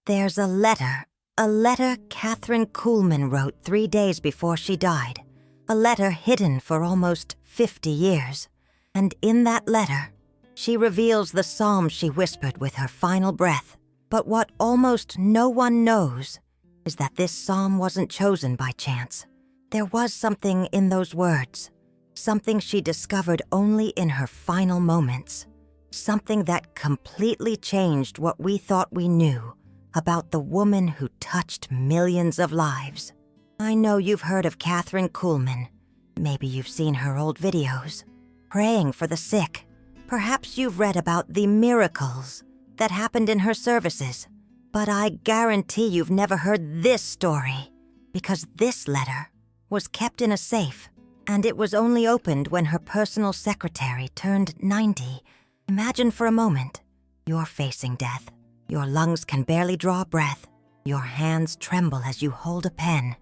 There's a letter Kathryn Kuhlman wrote 3 days before she died. A letter hidden for almost 50 years. And in that letter, she reveals the psalm she whispered with her final breath. But what almost no one knows is that this psalm wasn't chosen by chance. There was something in those words, something she discovered only in her final moments, something that completely changed what we thought we knew about the woman who touched millions of lives. I know you've heard of Kathryn Kuhlman. Maybe you've seen her old videos, praying for the sick. Perhaps you've read about the miracles that happened in her services. But I guarantee you've never heard this story, because this letter was kept in a safe, and it was only opened when her personal secretary turned 90. Imagine for a moment, you're facing death. Your lungs can barely draw a breath. Your hands tremble as you hold a pen.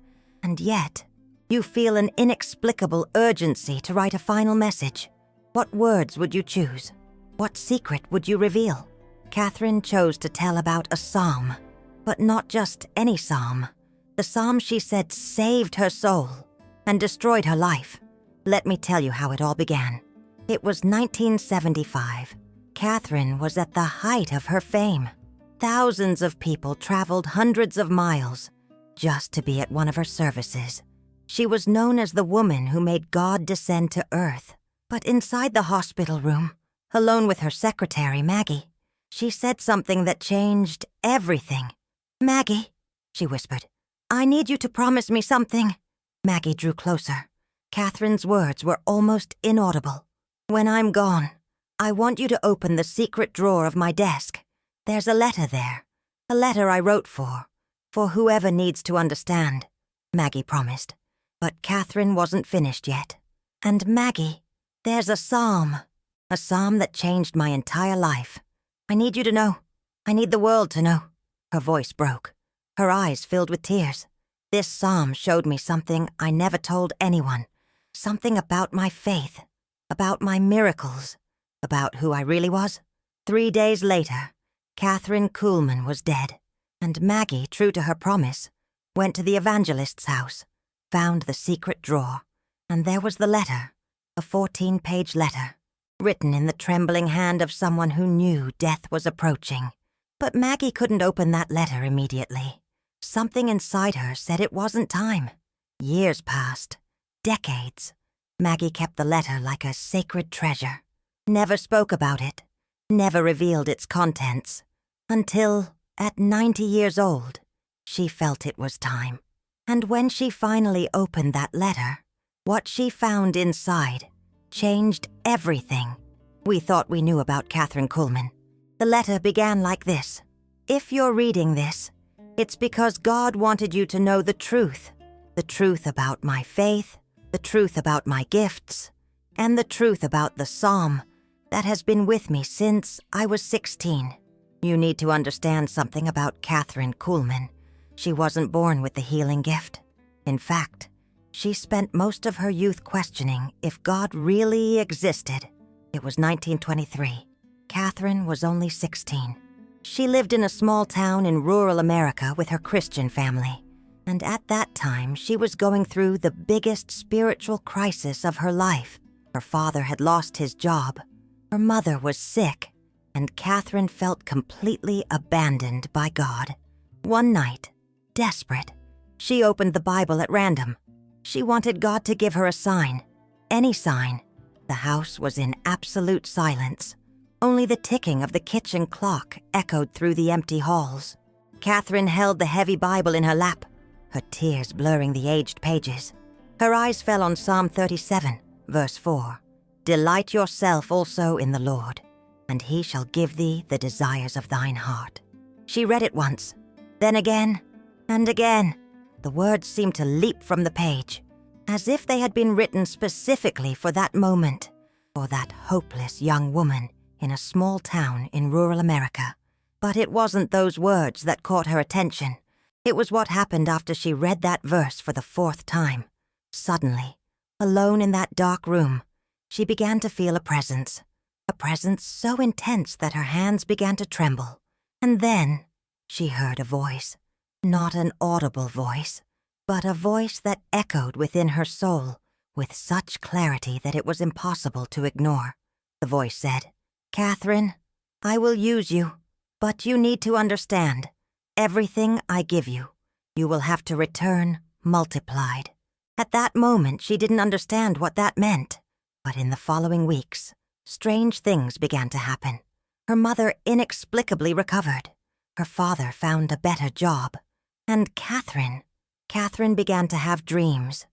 And yet, you feel an inexplicable urgency to write a final message. What words would you choose? What secret would you reveal? Kathryn chose to tell about a psalm, but not just any psalm. The psalm she said saved her soul and destroyed her life. Let me tell you how it all began. It was 1975. Kathryn was at the height of her fame. Thousands of people traveled hundreds of miles just to be at one of her services. She was known as the woman who made God descend to earth. But inside the hospital room, alone with her secretary, Maggie, she said something that changed everything. "Maggie," she whispered, "I need you to promise me something." Maggie drew closer. Kathryn's words were almost inaudible. "When I'm gone, I want you to open the secret drawer of my desk. There's a letter there. A letter I wrote for whoever needs to understand," Maggie promised. But Kathryn wasn't finished yet. "And Maggie, there's a psalm that changed my entire life. I need you to know. I need the world to know." Her voice broke. Her eyes filled with tears. "This psalm showed me something I never told anyone. Something about my faith, about my miracles, about who I really was." 3 days later, Kathryn Kuhlman was dead, and Maggie, true to her promise, went to the evangelist's house, found the secret drawer, and there was the letter, a 14-page letter, written in the trembling hand of someone who knew death was approaching. But Maggie couldn't open that letter immediately. Something inside her said it wasn't time. Years passed. Decades. Maggie kept the letter like a sacred treasure. Never spoke about it. Never revealed its contents. Until, at 90 years old, she felt it was time. And when she finally opened that letter, what she found inside changed everything we thought we knew about Kathryn Kuhlman. The letter began like this: "If you're reading this, it's because God wanted you to know the truth about my faith, the truth about my gifts, and the truth about the psalm that has been with me since I was 16. You need to understand something about Kathryn Kuhlman. She wasn't born with the healing gift. In fact, she spent most of her youth questioning if God really existed." It was 1923. Kathryn was only 16. She lived in a small town in rural America with her Christian family. And at that time, she was going through the biggest spiritual crisis of her life. Her father had lost his job. Her mother was sick. And Kathryn felt completely abandoned by God. One night, desperate, she opened the Bible at random. She wanted God to give her a sign. Any sign. The house was in absolute silence. Only the ticking of the kitchen clock echoed through the empty halls. Kathryn held the heavy Bible in her lap, her tears blurring the aged pages. Her eyes fell on Psalm 37, verse 4. "Delight yourself also in the Lord, and he shall give thee the desires of thine heart." She read it once, then again, and again. The words seemed to leap from the page, as if they had been written specifically for that moment, for that hopeless young woman in a small town in rural America. But it wasn't those words that caught her attention. It was what happened after she read that verse for the 4th time. Suddenly, alone in that dark room, she began to feel a presence so intense that her hands began to tremble. And then she heard a voice, not an audible voice, but a voice that echoed within her soul with such clarity that it was impossible to ignore. The voice said, "Kathryn, I will use you, but you need to understand, everything I give you, you will have to return multiplied." At that moment, she didn't understand what that meant, but in the following weeks, strange things began to happen. Her mother inexplicably recovered. Her father found a better job. And Kathryn began to have dreams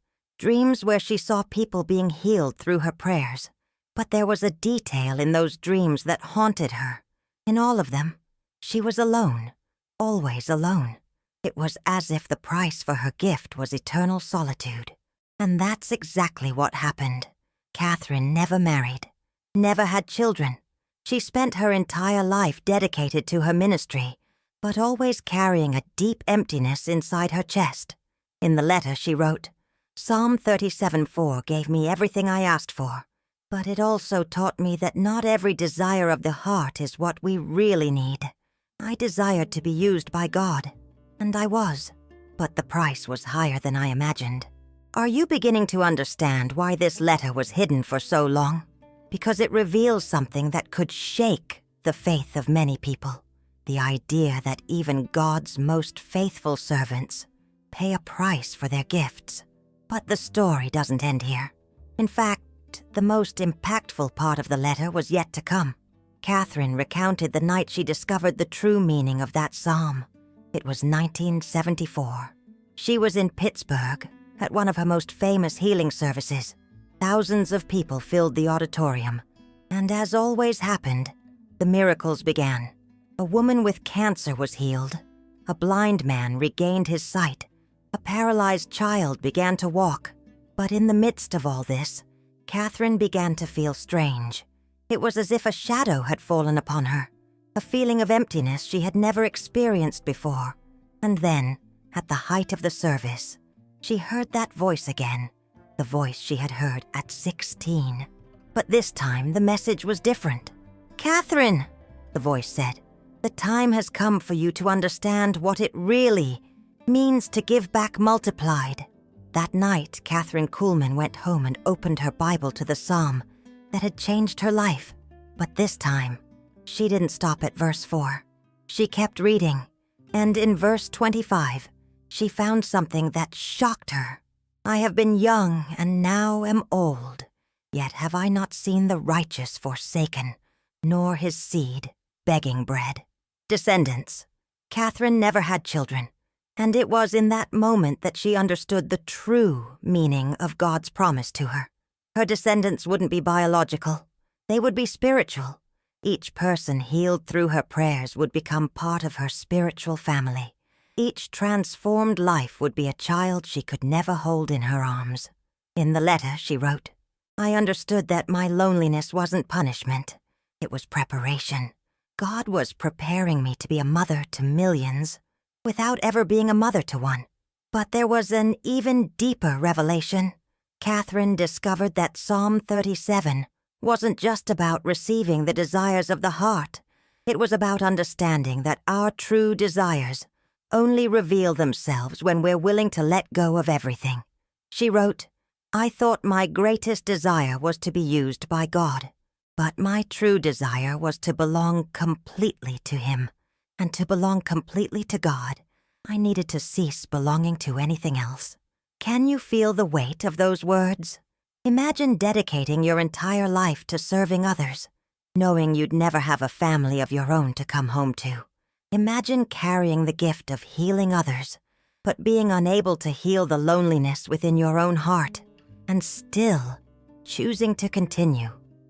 where she saw people being healed through her prayers. But there was a detail in those dreams that haunted her. In all of them, she was alone, always alone. It was as if the price for her gift was eternal solitude. And that's exactly what happened. Kathryn never married, never had children. She spent her entire life dedicated to her ministry, but always carrying a deep emptiness inside her chest. In the letter she wrote, "Psalm 37:4 gave me everything I asked for, but it also taught me that not every desire of the heart is what we really need. I desired to be used by God, and I was, but the price was higher than I imagined." Are you beginning to understand why this letter was hidden for so long? Because it reveals something that could shake the faith of many people. The idea that even God's most faithful servants pay a price for their gifts. But the story doesn't end here. In fact, the most impactful part of the letter was yet to come. Kathryn recounted the night she discovered the true meaning of that psalm. It was 1974. She was in Pittsburgh at one of her most famous healing services. Thousands of people filled the auditorium, and as always happened, the miracles began. A woman with cancer was healed. A blind man regained his sight. A paralyzed child began to walk. But in the midst of all this, Kathryn began to feel strange. It was as if a shadow had fallen upon her, a feeling of emptiness she had never experienced before. And then, at the height of the service, she heard that voice again, the voice she had heard at 16. But this time, the message was different. "Kathryn," the voice said, "the time has come for you to understand what it really means to give back multiplied." That night, Kathryn Kuhlman went home and opened her Bible to the psalm that had changed her life. But this time, she didn't stop at verse 4. She kept reading, and in verse 25, she found something that shocked her. "I have been young and now am old, yet have I not seen the righteous forsaken, nor his seed begging bread." Descendants. Kathryn never had children, and it was in that moment that she understood the true meaning of God's promise to her. Her descendants wouldn't be biological. They would be spiritual. Each person healed through her prayers would become part of her spiritual family. Each transformed life would be a child she could never hold in her arms. In the letter, she wrote, "I understood that my loneliness wasn't punishment. It was preparation. God was preparing me to be a mother to millions without ever being a mother to one." But there was an even deeper revelation. Kathryn discovered that Psalm 37 wasn't just about receiving the desires of the heart. It was about understanding that our true desires only reveal themselves when we're willing to let go of everything. She wrote, "I thought my greatest desire was to be used by God, but my true desire was to belong completely to Him, and to belong completely to God, I needed to cease belonging to anything else." Can you feel the weight of those words? Imagine dedicating your entire life to serving others, knowing you'd never have a family of your own to come home to. Imagine carrying the gift of healing others, but being unable to heal the loneliness within your own heart, and still choosing to continue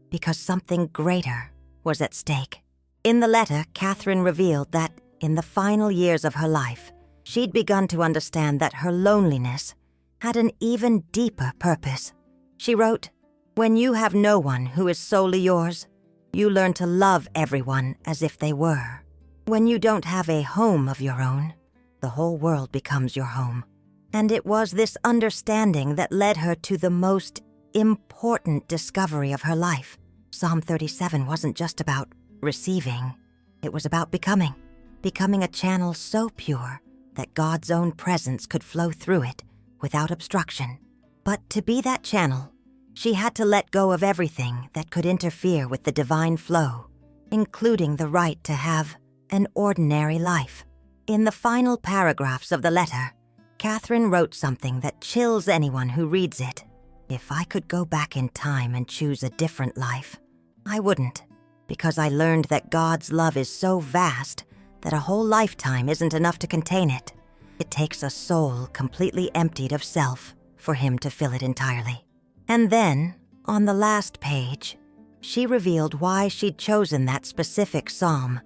because something greater was at stake. In the letter, Kathryn revealed that in the final years of her life, she'd begun to understand that her loneliness had an even deeper purpose. She wrote, "When you have no one who is solely yours, you learn to love everyone as if they were. When you don't have a home of your own, the whole world becomes your home." And it was this understanding that led her to the most important discovery of her life. Psalm 37 wasn't just about receiving, it was about becoming. becoming a channel so pure that God's own presence could flow through it without obstruction. But to be that channel, she had to let go of everything that could interfere with the divine flow, including the right to have an ordinary life. In the final paragraphs of the letter, Kathryn wrote something that chills anyone who reads it. If I could go back in time and choose a different life, I wouldn't, because I learned that God's love is so vast that a whole lifetime isn't enough to contain it. It takes a soul completely emptied of self for Him to fill it entirely. And then, on the last page, she revealed why she'd chosen that specific psalm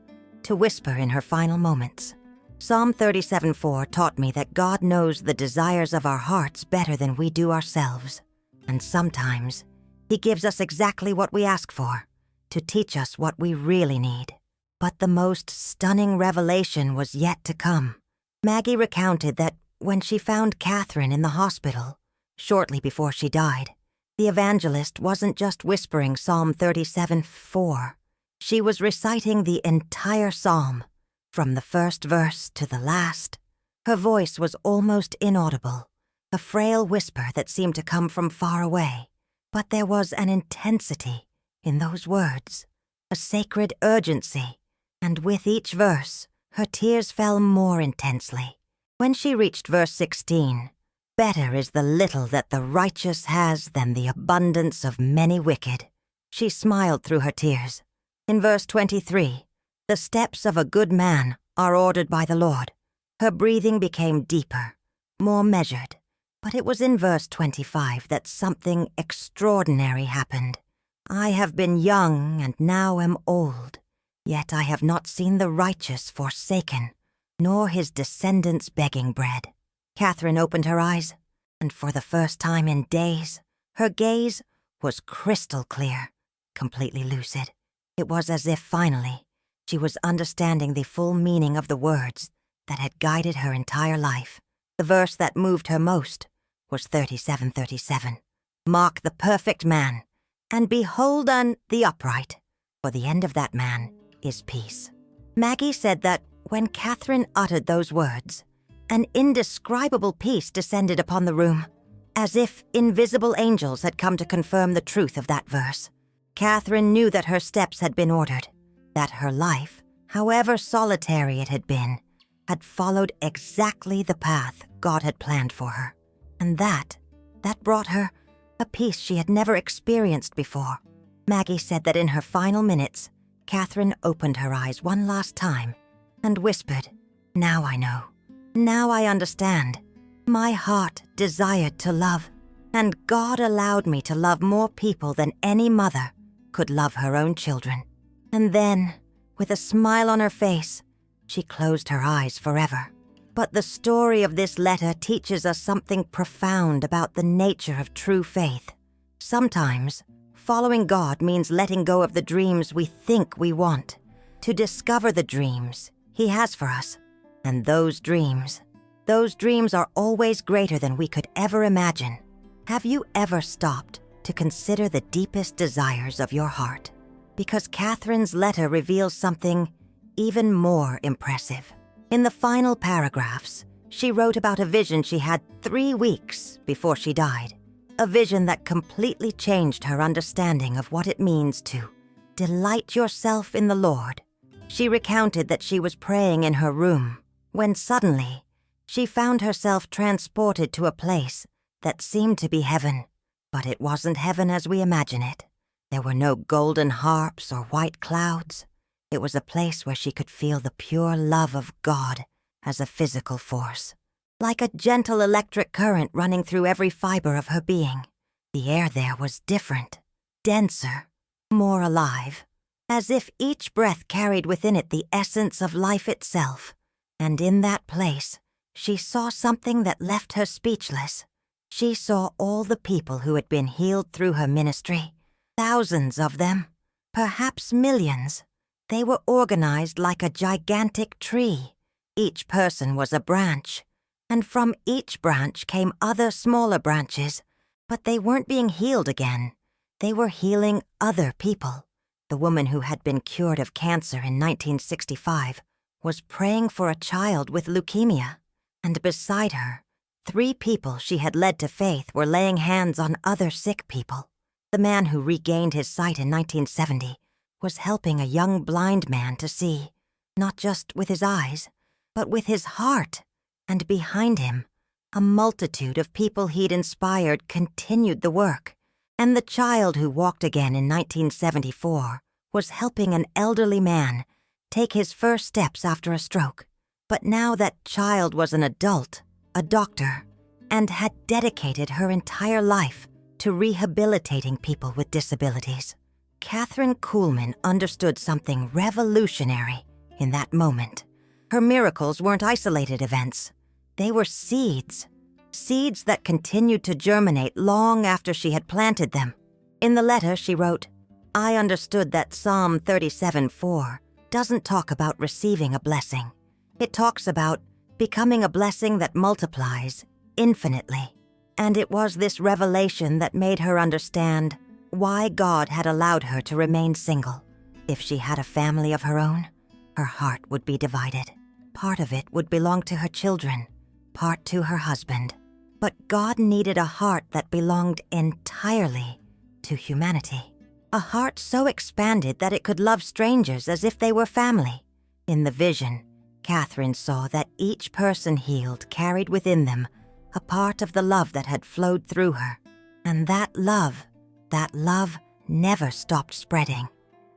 to whisper in her final moments. Psalm 37:4 taught me that God knows the desires of our hearts better than we do ourselves. And sometimes, He gives us exactly what we ask for, to teach us what we really need. But the most stunning revelation was yet to come. Maggie recounted that when she found Kathryn in the hospital, shortly before she died, the evangelist wasn't just whispering Psalm 37:4. She was reciting the entire psalm, from the first verse to the last. Her voice was almost inaudible, a frail whisper that seemed to come from far away. But there was an intensity in those words, a sacred urgency, and with each verse, her tears fell more intensely. When she reached verse 16, "Better is the little that the righteous has than the abundance of many wicked," she smiled through her tears. In verse 23, "The steps of a good man are ordered by the Lord." Her breathing became deeper, more measured. But it was in verse 25 that something extraordinary happened. "I have been young and now am old, yet I have not seen the righteous forsaken, nor his descendants begging bread." Kathryn opened her eyes, and for the first time in days, her gaze was crystal clear, completely lucid. It was as if finally she was understanding the full meaning of the words that had guided her entire life. The verse that moved her most was 37:37. "Mark the perfect man, and behold on the upright, for the end of that man is peace." Maggie said that when Kathryn uttered those words, an indescribable peace descended upon the room, as if invisible angels had come to confirm the truth of that verse. Kathryn knew that her steps had been ordered, that her life, however solitary it had been, had followed exactly the path God had planned for her. And that brought her a peace she had never experienced before. Maggie said that in her final minutes, Kathryn opened her eyes one last time and whispered, "Now I know. Now I understand. My heart desired to love, and God allowed me to love more people than any mother could love her own children." And then, with a smile on her face, she closed her eyes forever. But the story of this letter teaches us something profound about the nature of true faith. Sometimes, following God means letting go of the dreams we think we want, to discover the dreams He has for us. And those dreams are always greater than we could ever imagine. Have you ever stopped to consider the deepest desires of your heart? Because Kathryn's letter reveals something even more impressive. In the final paragraphs, she wrote about a vision she had 3 weeks before she died, a vision that completely changed her understanding of what it means to delight yourself in the Lord. She recounted that she was praying in her room when suddenly she found herself transported to a place that seemed to be heaven, but it wasn't heaven as we imagine it. There were no golden harps or white clouds. It was a place where she could feel the pure love of God as a physical force, like a gentle electric current running through every fiber of her being. The air there was different, denser, more alive, as if each breath carried within it the essence of life itself. And in that place, she saw something that left her speechless. She saw all the people who had been healed through her ministry, thousands of them, perhaps millions. They were organized like a gigantic tree. Each person was a branch, and from each branch came other smaller branches, but they weren't being healed again. They were healing other people. The woman who had been cured of cancer in 1965 was praying for a child with leukemia, and beside her, 3 people she had led to faith were laying hands on other sick people. The man who regained his sight in 1970 was helping a young blind man to see, not just with his eyes, but with his heart, and behind him, a multitude of people he'd inspired continued the work, and the child who walked again in 1974 was helping an elderly man take his first steps after a stroke. But now that child was an adult, a doctor, and had dedicated her entire life to rehabilitating people with disabilities. Kathryn Kuhlman understood something revolutionary in that moment. Her miracles weren't isolated events. They were seeds that continued to germinate long after she had planted them. In the letter, she wrote, "I understood that Psalm 37:4 doesn't talk about receiving a blessing. It talks about becoming a blessing that multiplies infinitely." And it was this revelation that made her understand why God had allowed her to remain single. If she had a family of her own, her heart would be divided. Part of it would belong to her children, part to her husband. But God needed a heart that belonged entirely to humanity. A heart so expanded that it could love strangers as if they were family. In the vision, Kathryn saw that each person healed carried within them a part of the love that had flowed through her. And that love never stopped spreading.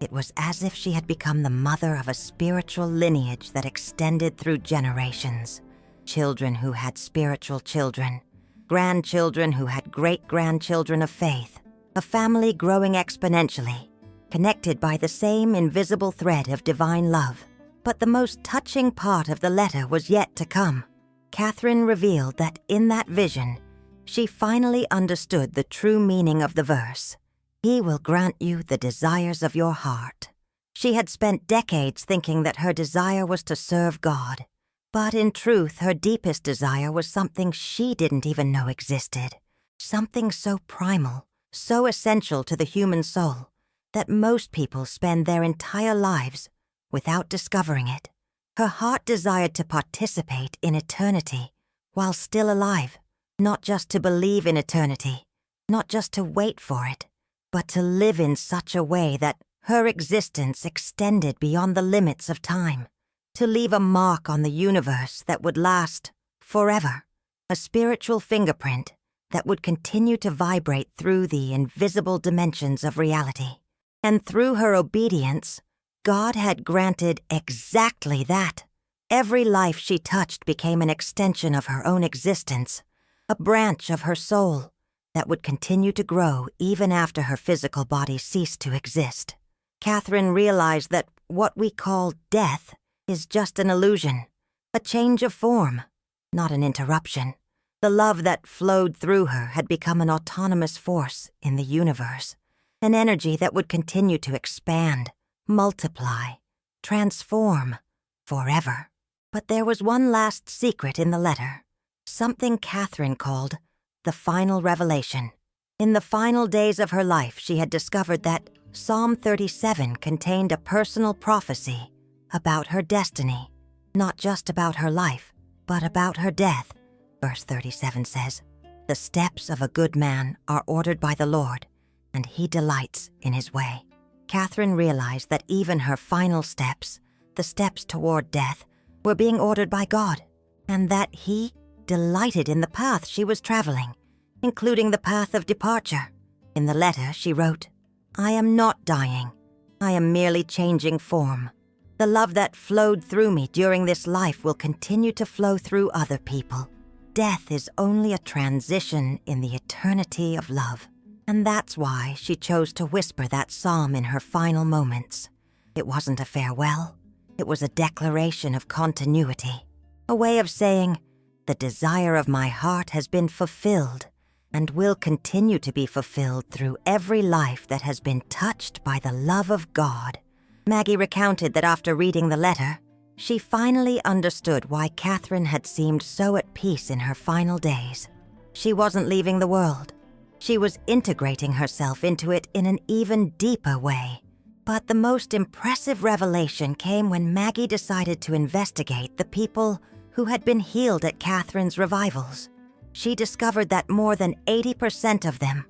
It was as if she had become the mother of a spiritual lineage that extended through generations. Children who had spiritual children, grandchildren who had great-grandchildren of faith, a family growing exponentially, connected by the same invisible thread of divine love. But the most touching part of the letter was yet to come. Kathryn revealed that in that vision, she finally understood the true meaning of the verse, "He will grant you the desires of your heart." She had spent decades thinking that her desire was to serve God, but in truth, her deepest desire was something she didn't even know existed, something so primal, so essential to the human soul, that most people spend their entire lives without discovering it. Her heart desired to participate in eternity while still alive, not just to believe in eternity, not just to wait for it, but to live in such a way that her existence extended beyond the limits of time, to leave a mark on the universe that would last forever, a spiritual fingerprint that would continue to vibrate through the invisible dimensions of reality. And through her obedience, God had granted exactly that. Every life she touched became an extension of her own existence, a branch of her soul that would continue to grow even after her physical body ceased to exist. Kathryn realized that what we call death is just an illusion, a change of form, not an interruption. The love that flowed through her had become an autonomous force in the universe, an energy that would continue to expand, multiply, transform, forever. But there was one last secret in the letter, something Kathryn called the final revelation. In the final days of her life, she had discovered that Psalm 37 contained a personal prophecy about her destiny, not just about her life, but about her death. Verse 37 says, "The steps of a good man are ordered by the Lord, and he delights in his way." Kathryn realized that even her final steps, the steps toward death, were being ordered by God, and that he delighted in the path she was traveling, including the path of departure. In the letter, she wrote, "I am not dying. I am merely changing form. The love that flowed through me during this life will continue to flow through other people. Death is only a transition in the eternity of love." And that's why she chose to whisper that psalm in her final moments. It wasn't a farewell. It was a declaration of continuity, a way of saying, "The desire of my heart has been fulfilled and will continue to be fulfilled through every life that has been touched by the love of God." Maggie recounted that after reading the letter, she finally understood why Kathryn had seemed so at peace in her final days. She wasn't leaving the world. She was integrating herself into it in an even deeper way. But the most impressive revelation came when Maggie decided to investigate the people who had been healed at Kathryn's revivals. She discovered that more than 80% of them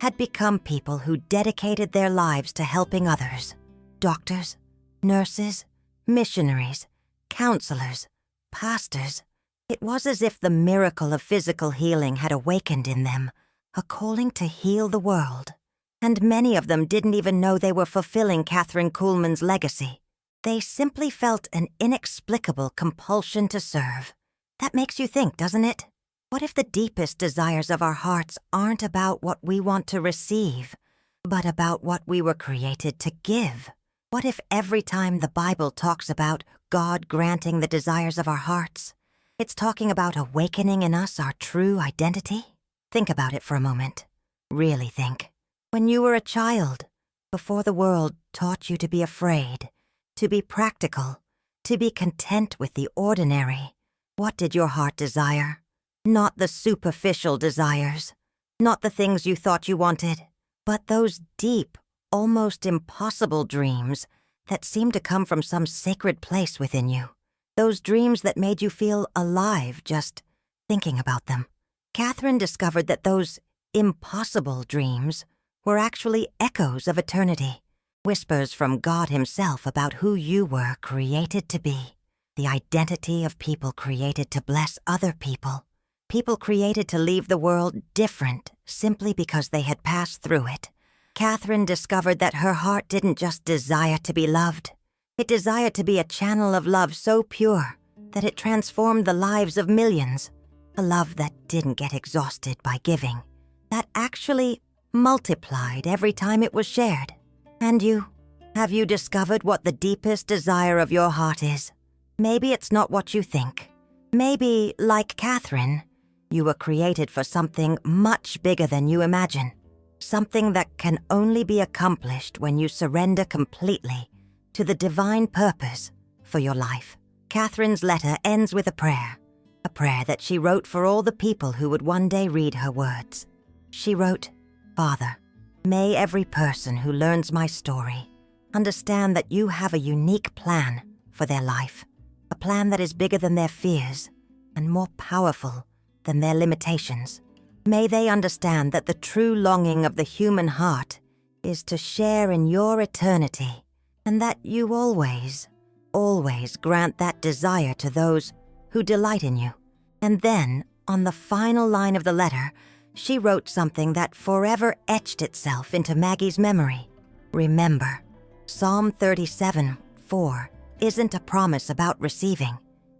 had become people who dedicated their lives to helping others. Doctors, nurses, missionaries, counselors, pastors. It was as if the miracle of physical healing had awakened in them a calling to heal the world. And many of them didn't even know they were fulfilling Kathryn Kuhlman's legacy. They simply felt an inexplicable compulsion to serve. That makes you think, doesn't it? What if the deepest desires of our hearts aren't about what we want to receive, but about what we were created to give? What if every time the Bible talks about God granting the desires of our hearts, it's talking about awakening in us our true identity? Think about it for a moment. Really think. When you were a child, before the world taught you to be afraid, to be practical, to be content with the ordinary, what did your heart desire? Not the superficial desires, not the things you thought you wanted, but those deep, almost impossible dreams that seemed to come from some sacred place within you. Those dreams that made you feel alive just thinking about them. Kathryn discovered that those impossible dreams were actually echoes of eternity, whispers from God Himself about who you were created to be, the identity of people created to bless other people, people created to leave the world different simply because they had passed through it. Kathryn discovered that her heart didn't just desire to be loved. It desired to be a channel of love so pure that it transformed the lives of millions, a love that didn't get exhausted by giving, that actually multiplied every time it was shared. And you? Have you discovered what the deepest desire of your heart is? Maybe it's not what you think. Maybe, like Kathryn, you were created for something much bigger than you imagine. Something that can only be accomplished when you surrender completely to the divine purpose for your life. Kathryn's letter ends with a prayer that she wrote for all the people who would one day read her words. She wrote, "Father, may every person who learns my story understand that you have a unique plan for their life, a plan that is bigger than their fears and more powerful than their limitations. May they understand that the true longing of the human heart is to share in your eternity, and that you always, always grant that desire to those who delight in you." And then, on the final line of the letter, she wrote something that forever etched itself into Maggie's memory. Remember, Psalm 37:4 isn't a promise about receiving.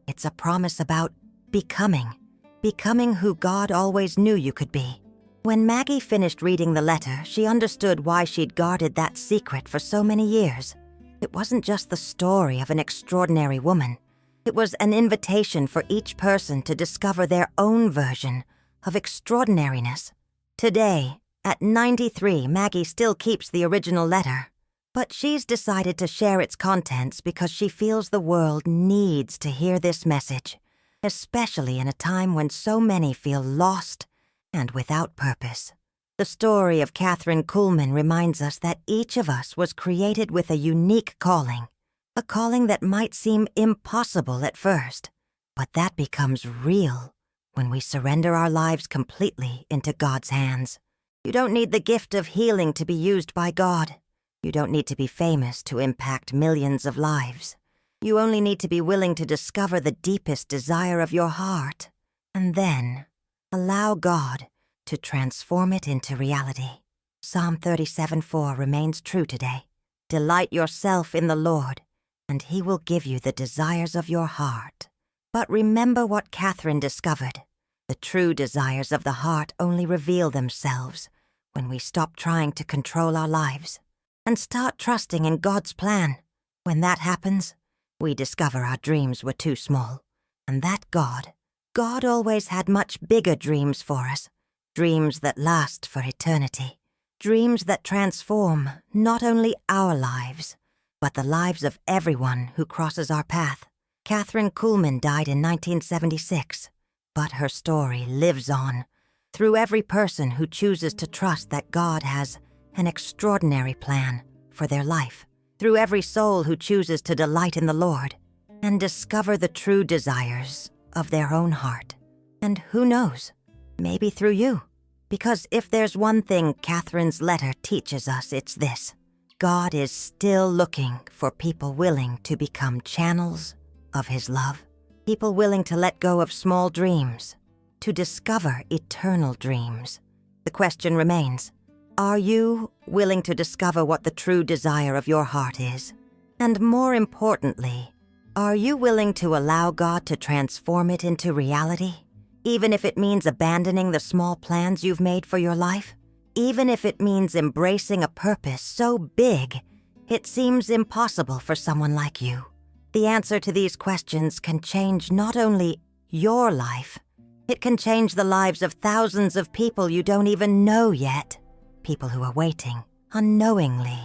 It's a promise about becoming who God always knew you could be. When Maggie finished reading the letter, she understood why she'd guarded that secret for so many years. It wasn't just the story of an extraordinary woman. It was an invitation for each person to discover their own version of extraordinariness. Today, at 93, Maggie still keeps the original letter, but she's decided to share its contents because she feels the world needs to hear this message, especially in a time when so many feel lost and without purpose. The story of Kathryn Kuhlman reminds us that each of us was created with a unique calling, a calling that might seem impossible at first, but that becomes real when we surrender our lives completely into God's hands. You don't need the gift of healing to be used by God. You don't need to be famous to impact millions of lives. You only need to be willing to discover the deepest desire of your heart, and then allow God to transform it into reality. Psalm 37:4 remains true today. Delight yourself in the Lord, and He will give you the desires of your heart. But remember what Kathryn discovered. The true desires of the heart only reveal themselves when we stop trying to control our lives and start trusting in God's plan. When that happens, we discover our dreams were too small, and that God always had much bigger dreams for us, dreams that last for eternity, dreams that transform not only our lives, but the lives of everyone who crosses our path. Kathryn Kuhlman died in 1976, but her story lives on through every person who chooses to trust that God has an extraordinary plan for their life. through every soul who chooses to delight in the Lord and discover the true desires of their own heart. And who knows, maybe through you. Because if there's one thing Kathryn's letter teaches us, it's this: God is still looking for people willing to become channels of His love. People willing to let go of small dreams, to discover eternal dreams. The question remains, are you willing to discover what the true desire of your heart is? And more importantly, are you willing to allow God to transform it into reality? Even if it means abandoning the small plans you've made for your life? Even if it means embracing a purpose so big, it seems impossible for someone like you. The answer to these questions can change not only your life, it can change the lives of thousands of people you don't even know yet. People who are waiting, unknowingly,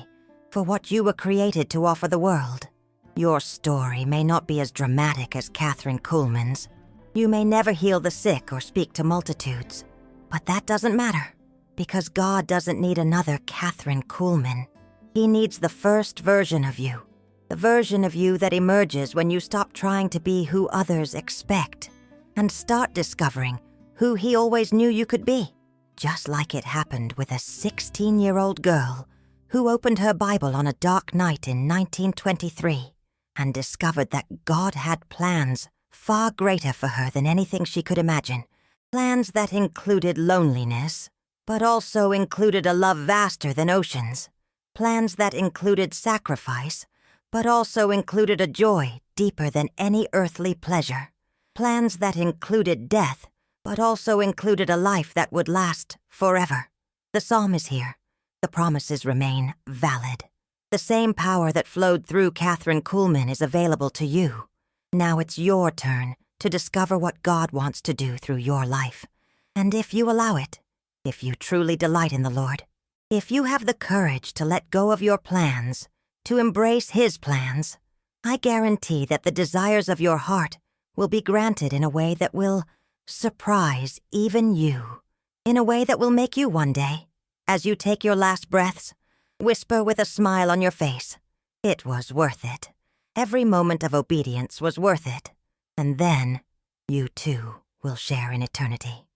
for what you were created to offer the world. Your story may not be as dramatic as Kathryn Kuhlman's. You may never heal the sick or speak to multitudes. But that doesn't matter, because God doesn't need another Kathryn Kuhlman. He needs the first version of you, the version of you that emerges when you stop trying to be who others expect and start discovering who He always knew you could be. Just like it happened with a 16-year-old girl who opened her Bible on a dark night in 1923 and discovered that God had plans far greater for her than anything she could imagine. Plans that included loneliness, but also included a love vaster than oceans. Plans that included sacrifice, but also included a joy deeper than any earthly pleasure. Plans that included death, but also included a life that would last forever. The psalm is here. The promises remain valid. The same power that flowed through Kathryn Kuhlman is available to you. Now it's your turn to discover what God wants to do through your life. And if you allow it, if you truly delight in the Lord, if you have the courage to let go of your plans, to embrace His plans, I guarantee that the desires of your heart will be granted in a way that will surprise even you, in a way that will make you one day, as you take your last breaths, whisper with a smile on your face, "It was worth it. Every moment of obedience was worth it." And then you too will share in eternity.